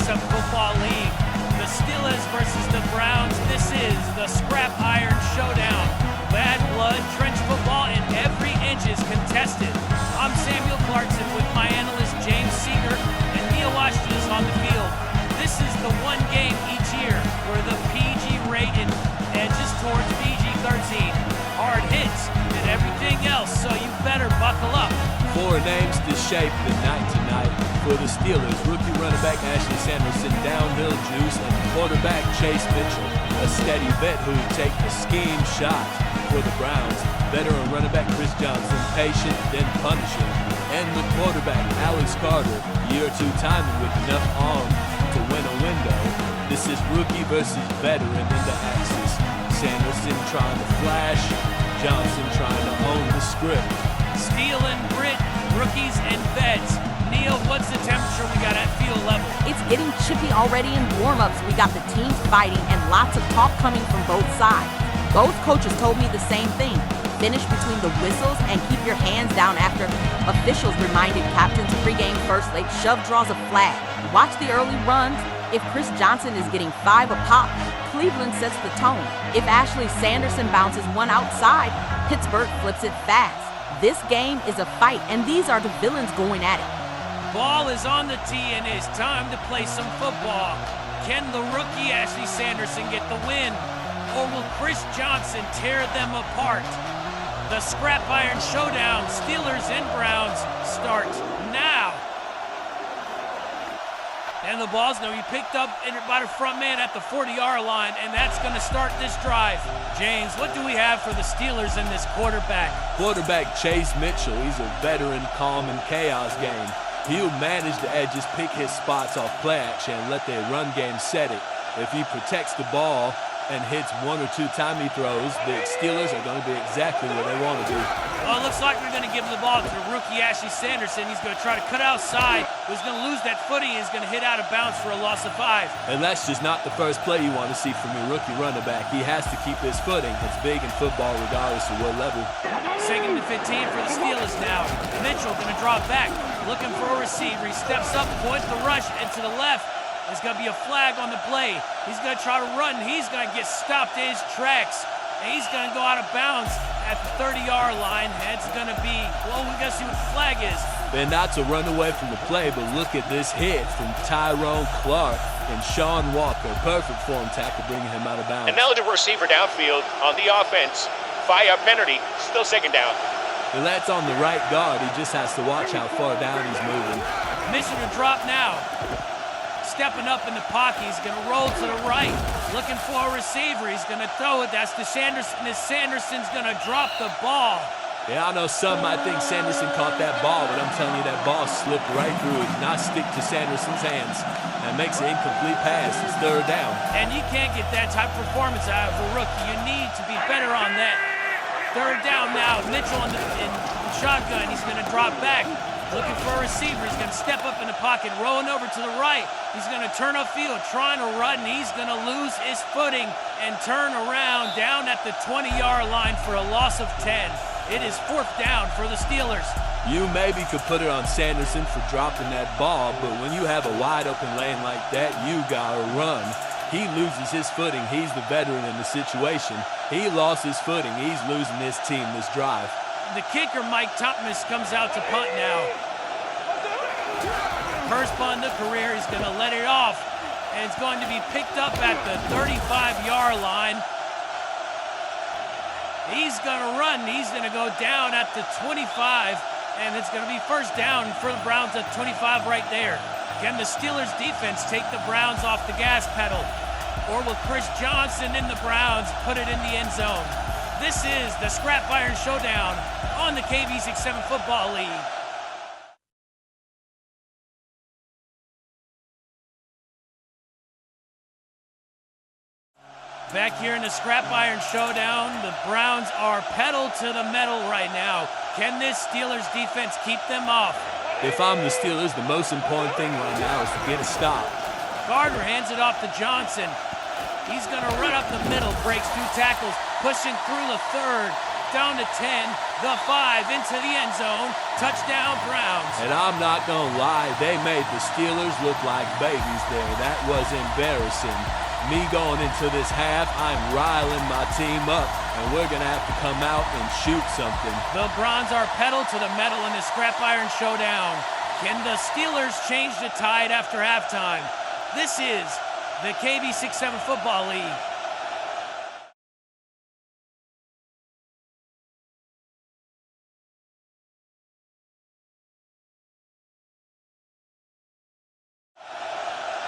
KB67 Football League. The Steelers versus the Browns. This is the scrap iron showdown. Bad blood, trench football, and every inch is contested. I'm Samuel Clarkson with my analyst James Seeger, and Neil Washington is on the field. This is the one game each year where the PG rating edges towards PG-13. Hard hits and everything else, so you better buckle up. Four names to shape the night tonight. For the Steelers, rookie running back Ashley Sanderson, downhill juice, and quarterback Chase Mitchell, a steady vet who would take the scheme shot. For the Browns, veteran running back Chris Johnson, patient then punishing, and the quarterback Alex Carter, year or two timing with enough arm to win a window. This is rookie versus veteran in the axis. Sanderson trying to flash, Johnson trying to own the script. Steel and grit, rookies and vets. Neil, what's the temperature we got at field level? It's getting chippy already in warm-ups. We got the teams fighting and lots of talk coming from both sides. Both coaches told me the same thing. Finish between the whistles and keep your hands down after officials reminded captains pregame first late shove draws a flag. Watch the early runs. If Chris Johnson is getting 5 a pop, Cleveland sets the tone. If Ashley Sanderson bounces one outside, Pittsburgh flips it fast. This game is a fight, and these are the villains going at it. Ball is on the tee, and it's time to play some football. Can the rookie Ashley Sanderson get the win, or will Chris Johnson tear them apart? The scrap iron showdown, Steelers and Browns, starts now. And the ball's going to be picked up by the front man at the 40-yard line, and that's going to start this drive. James, what do we have for the Steelers in this quarterback? Quarterback Chase Mitchell, he's a veteran calm and chaos game. He'll manage the edges, pick his spots off play action, and let their run game set it. If he protects the ball and hits one or two timely throws, the Steelers are going to be exactly where they want to be. Well, it looks like we're going to give the ball to the rookie Ashley Sanderson. He's going to try to cut outside. He's going to lose that footing. He's going to hit out of bounds for a loss of 5. And that's just not the first play you want to see from your rookie running back. He has to keep his footing. It's big in football regardless of what level. Second and 15 for the Steelers now. Mitchell going to drop back, looking for a receiver. He steps up, points the rush, and to the left. There's going to be a flag on the play. He's going to try to run. He's going to get stopped in his tracks. And he's going to go out of bounds at the 30-yard line. It's going to be, well, we're going to see what the flag is. And not to run away from the play, but look at this hit from Tyrone Clark and Sean Walker. Perfect form tackle, bringing him out of bounds. An eligible receiver downfield on the offense. Fire penalty, still second down. And that's on the right guard. He just has to watch how far down he's moving. Mission to drop now. Stepping up in the pocket, he's going to roll to the right, looking for a receiver. He's going to throw it. That's to Sanderson. Sanderson's going to drop the ball. Yeah, I know some might think Sanderson caught that ball, but I'm telling you that ball slipped right through it, not stick to Sanderson's hands, and makes an incomplete pass. It's third down. And you can't get that type of performance out of a rookie. You need to be better on that. Third down now. Mitchell in shotgun. He's going to drop back. Looking for a receiver. He's going to step up in the pocket, rolling over to the right. He's going to turn upfield, trying to run. He's going to lose his footing and turn around down at the 20-yard line for a loss of 10. It is fourth down for the Steelers. You maybe could put it on Sanderson for dropping that ball, but when you have a wide-open lane like that, you got to run. He loses his footing. He's the veteran in the situation. He lost his footing. He's losing his team this drive. The kicker, Mike Thomas, comes out to punt now. First punt of the career, he's going to let it off. And it's going to be picked up at the 35-yard line. He's going to run. He's going to go down at the 25. And it's going to be first down for the Browns at 25 right there. Can the Steelers defense take the Browns off the gas pedal? Or will Chris Johnson and the Browns put it in the end zone? This is the Scrap Iron Showdown on the KB67 Football League. Back here in the Scrap Iron Showdown, the Browns are pedal to the metal right now. Can this Steelers defense keep them off? If I'm the Steelers, the most important thing right now is to get a stop. Gardner hands it off to Johnson. He's going to run up the middle, breaks 2 tackles, pushing through the third. down to 10, the 5 into the end zone, touchdown Browns. And I'm not gonna lie, they made the Steelers look like babies there. That was embarrassing. Me going into this half, I'm riling my team up, and we're gonna have to come out and shoot something. The Browns are pedal to the metal in the scrap iron showdown. Can the Steelers change the tide after halftime? This is the KB67 Football League.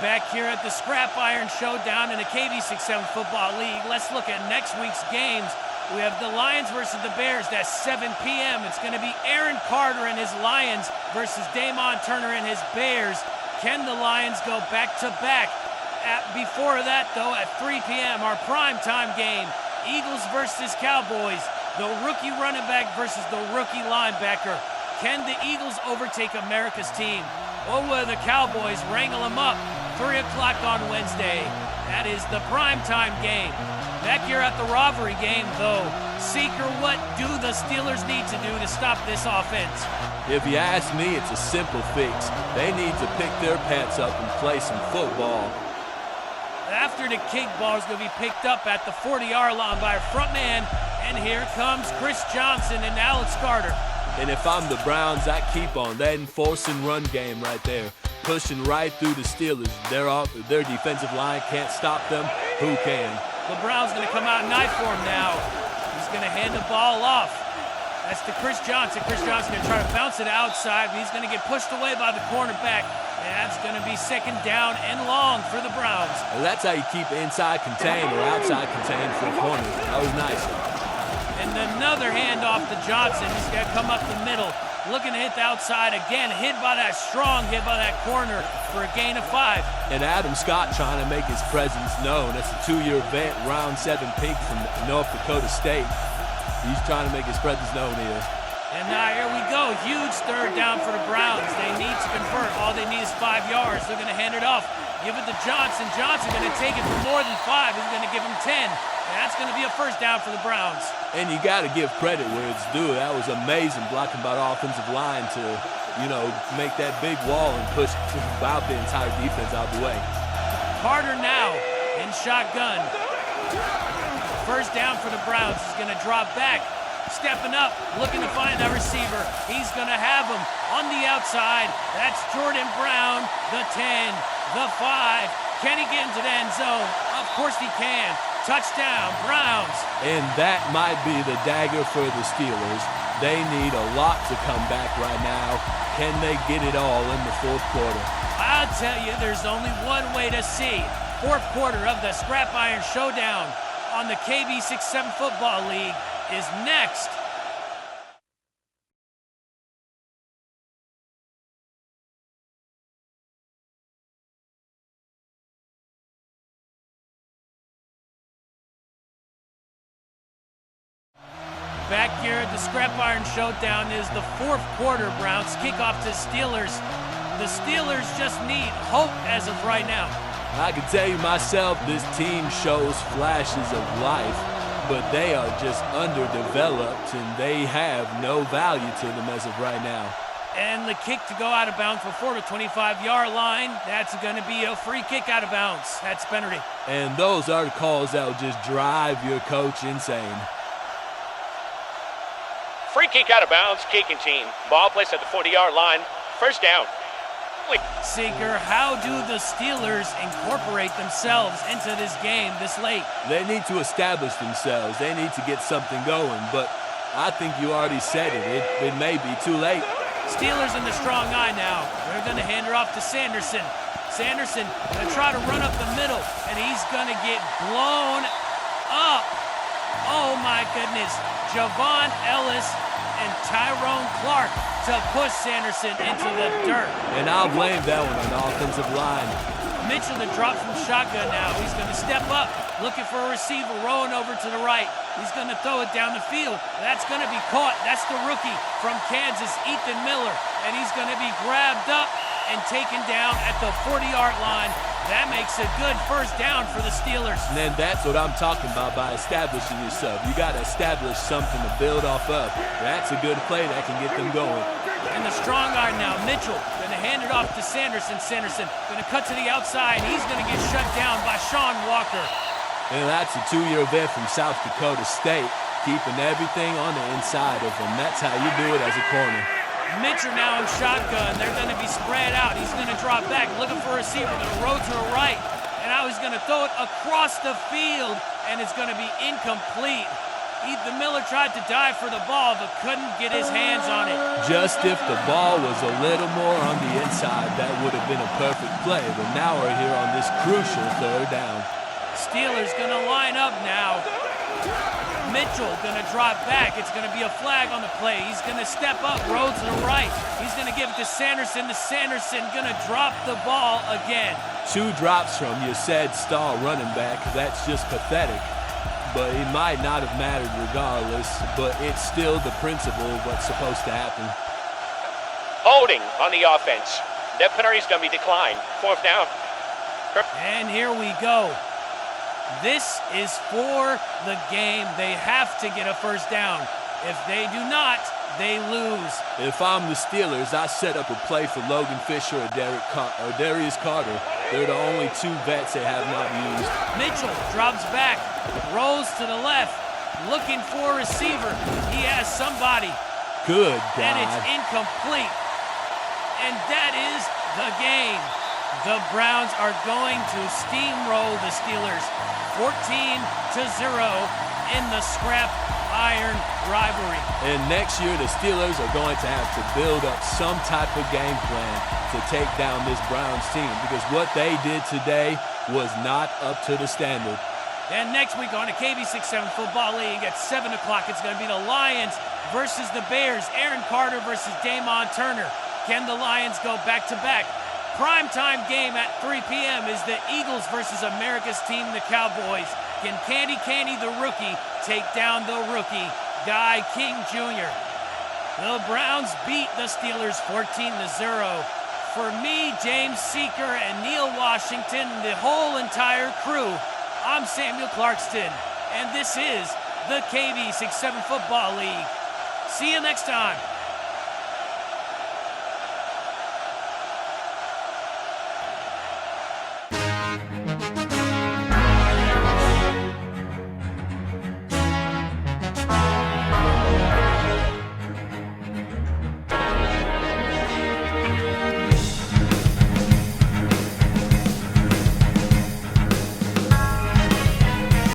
Back here at the Scrap Iron Showdown in the KB67 Football League. Let's look at next week's games. We have the Lions versus the Bears. That's 7 p.m. It's going to be Aaron Carter and his Lions versus Damon Turner and his Bears. Can the Lions go back-to-back? Before that, though, at 3 p.m., our primetime game, Eagles versus Cowboys. The rookie running back versus the rookie linebacker. Can the Eagles overtake America's team? Or will the Cowboys wrangle them up? 3 o'clock on Wednesday. That is the primetime game. Back here at the rivalry game, though, Seeker, what do the Steelers need to do to stop this offense? If you ask me, it's a simple fix. They need to pick their pants up and play some football. After the kickball is going to be picked up at the 40-yard line by a front man, and here comes Chris Johnson and Alex Carter. And if I'm the Browns, I keep on that enforcing run game right there. Pushing right through the Steelers. Their defensive line can't stop them. Who can? The Browns going to come out knife for him now. He's going to hand the ball off. That's to Chris Johnson. Chris Johnson going to try to bounce it outside, but he's going to get pushed away by the cornerback. And that's going to be second down and long for the Browns. Well, that's how you keep inside contained or outside contained for a corner. That was nice. And another handoff to Johnson. He's going to come up the middle, looking to hit the outside again. Hit by that strong hit by that corner for a gain of 5. And Adam Scott trying to make his presence known. That's a 2-year vet, round 7 pick from North Dakota State. He's trying to make his presence known here. And now here we go. Huge third down for the Browns. They need to convert. All they need is 5 yards. They're going to hand it off. Give it to Johnson. Johnson going to take it for more than 5. He's going to give him 10. And that's going to be a first down for the Browns. And you got to give credit where it's due. That was amazing blocking by the offensive line to, make that big wall and push about the entire defense out the way. Carter now in shotgun. First down for the Browns. He's going to drop back. Stepping up, looking to find that receiver. He's going to have him on the outside. That's Jordan Brown, the 10, the 5. Can he get into the end zone? Of course he can. Touchdown, Browns. And that might be the dagger for the Steelers. They need a lot to come back right now. Can they get it all in the fourth quarter? I'll tell you, there's only one way to see. Fourth quarter of the Scrap Iron Showdown on the KB67 Football League is next. Back here at the Scrap Iron Showdown is the fourth quarter. Browns kickoff to Steelers. The Steelers just need hope as of right now. I can tell you myself, this team shows flashes of life, but they are just underdeveloped and they have no value to them as of right now. And the kick to go out of bounds before the 25-yard line. That's going to be a free kick out of bounds. That's penalty. And those are the calls that will just drive your coach insane. Free kick out of bounds, kicking team. Ball placed at the 40-yard line. First down. Seeker, how do the Steelers incorporate themselves into this game this late? They need to establish themselves. They need to get something going, but I think you already said it. It may be too late. Steelers in the strong eye now. They're going to hand her off to Sanderson. Sanderson going to try to run up the middle, and he's going to get blown up. Oh, my goodness. Javon Ellis and Tyrone Clark to push Sanderson into the dirt. And I'll blame that one on the offensive line. Mitchell to drop from shotgun now. He's going to step up, looking for a receiver, rolling over to the right. He's going to throw it down the field. That's going to be caught. That's the rookie from Kansas, Ethan Miller. And he's going to be grabbed up and taken down at the 40-yard line. That makes a good first down for the Steelers. And then that's what I'm talking about by establishing yourself. You got to establish something to build off of. That's a good play that can get them going. And the strong arm now, Mitchell, going to hand it off to Sanderson. Sanderson going to cut to the outside. He's going to get shut down by Sean Walker. And that's a 2-year vet from South Dakota State, keeping everything on the inside of him. That's how you do it as a corner. Mitchell now in shotgun. They're going to be spread out. He's going to drop back, looking for a receiver. Going to roll to the right. And now he's going to throw it across the field, and it's going to be incomplete. Ethan Miller tried to dive for the ball, but couldn't get his hands on it. Just if the ball was a little more on the inside, that would have been a perfect play. But now we're here on this crucial third down. Steelers going to line up now. Mitchell going to drop back. It's going to be a flag on the play. He's going to step up, roll to the right. He's going to give it to Sanderson. Sanderson going to drop the ball again. 2 drops from your said star running back. That's just pathetic. But it might not have mattered regardless, but it's still the principle of what's supposed to happen. Holding on the offense. That penalty is going to be declined. 4th down. And here we go. This is for the game. They have to get a first down. If they do not, they lose. If I'm the Steelers, I set up a play for Logan Fisher or Darius Carter. They're the only 2 vets they have not used. Mitchell drops back, rolls to the left, looking for a receiver. He has somebody. Good God. And it's incomplete. And that is the game. The Browns are going to steamroll the Steelers 14-0 in the scrap iron rivalry. And next year, the Steelers are going to have to build up some type of game plan to take down this Browns team, because what they did today was not up to the standard. And next week on the KB67 Football League at 7 o'clock, it's going to be the Lions versus the Bears. Aaron Carter versus Damon Turner. Can the Lions go back-to-back? Primetime game at 3 p.m. is the Eagles versus America's team, the Cowboys. Can Candy the rookie take down the rookie, Guy King Jr.? The Browns beat the Steelers 14-0. For me, James Seeker, and Neil Washington, the whole entire crew, I'm Samuel Clarkston, and this is the KB67 Football League. See you next time.